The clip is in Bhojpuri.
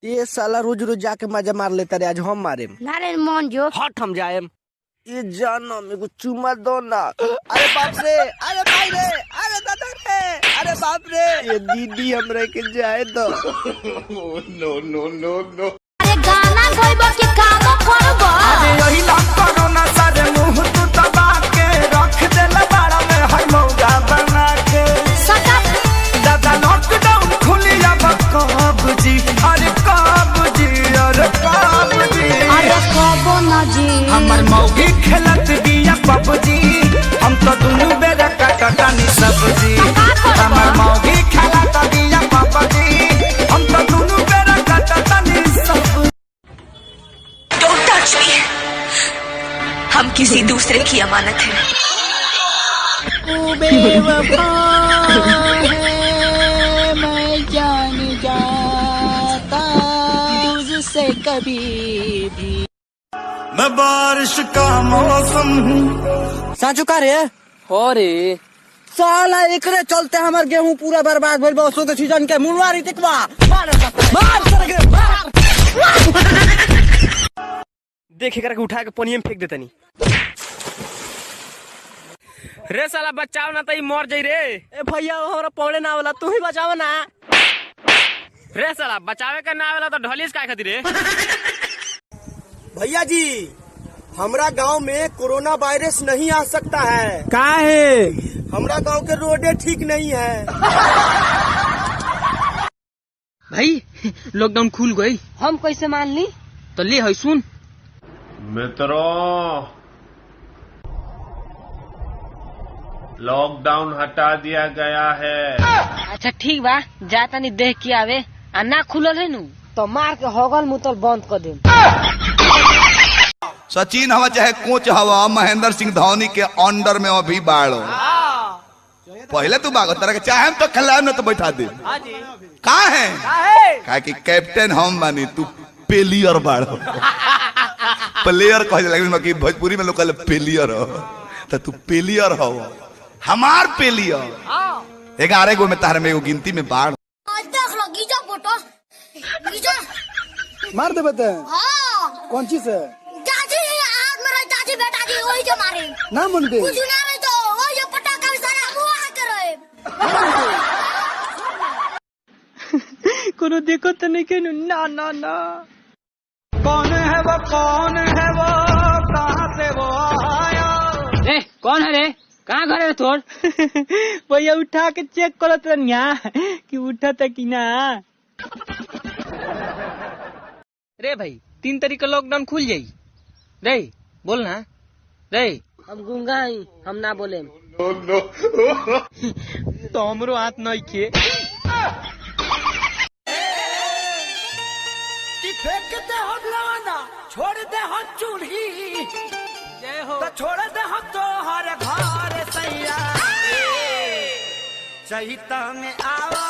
ये साला रोज रोज जाके मजा मार लेता रे, आज हम मारे। नारायण मोहन जो हट हम जाए। ये जानो मेरे को चुमा दो ना। अरे बाप रे, अरे भाई रे, अरे दादा रे, अरे बाप रे, ये दीदी हमरे के जाए दो। नो नो नो नो। अरे गाना गाइबो के काम करबो। अरे यही ना कोरोना सारे मुंह तू दबा के रख देला बाड़ा में हर मौका बना के। सटक दादा लॉकडाउन खुली अब कब जी, अरे कब जी, अरे कब जी, अरे कबो ना जी। हमर मौगी खेलत बिया पबजी, हम तो दुनु बेरा कटटानी सब्जी। हमर मौगी खेलत बिया पबजी, हम तो दुनु बेरा कटटानी सब्जी। Don't touch me. हम किसी दूसरे की अमानत है। मैं जान जाता तुझसे कभी भी। मैं बारिश का मौसम हूँ। साचू का रे? हो रे साला एकरे चलते हमार गेहूं पूरा बर्बाद भइल। बसो के सीजन के मुनवारी टिकवा मार सरगे मार। देख एकरा के उठा के पानी में फेंक देतनी। रे साला बचाओ ना तो मर जाई रे। ए भैया हमरा पौड़े ना वाला, तू ही बचाव ना। रे साला बचावे का ना वाला तो ढोलिस काय खातिर रे। भैया जी, हमरा गांव में कोरोना वायरस नहीं आ सकता है। का है? हमरा गांव के रोडे ठीक नहीं है। भाई लॉकडाउन खुल गई, हम कैसे मान ली? तो ले है सुन। मित्रों, लॉकडाउन हटा दिया गया है। अच्छा ठीक बा, जाता नहीं देख के आवे। आ ना खुलल है नु तो मार के होगल मुतल बंद कर दे। सचिन हवा चाहे कोच हवा, महेंद्र सिंह धोनी के अंडर में अभी बाड़ो। पहले तू बागो तरह के चाहे तो खिलाए ना तो बैठा दे। कहा है? कहा कि कैप्टन हम बानी, तू प्लेयर बाड़ो। प्लेयर कह लगे भोजपुरी में लोग कहले प्लेयर हो, तो तू प्लेयर हो। हमार प्लेयर 11 गो में तार में एगो गिनती में बाढ़। देख लो गीजा फोटो गीजा मार दे बते। हां कौन चीज है? दादी आज मेरा दादी बेटा जी वही जो मारे ना मन दे कुछ ना रे तो वही जो पटाखा सारा मुआ करे। कोनो देखो तो नहीं के ना ना ना। कौन है वो, कौन है वो, कहाँ से वो आया? ए कौन है रे? कहाँ घर है तोर? भैया उठा के चेक करो तो कि उठा था कि ना। रे भाई 3 तारीख का लॉकडाउन खुल जाई रे, बोल ना रे। हम गूंगा ही, हम ना बोले। तो हमरो हाथ नहीं खे। फेंक दे हम लवाना, छोड़ दे हम चूल्ही, तो छोड़ दे हम तो हर घर सैया। चहिता में आवा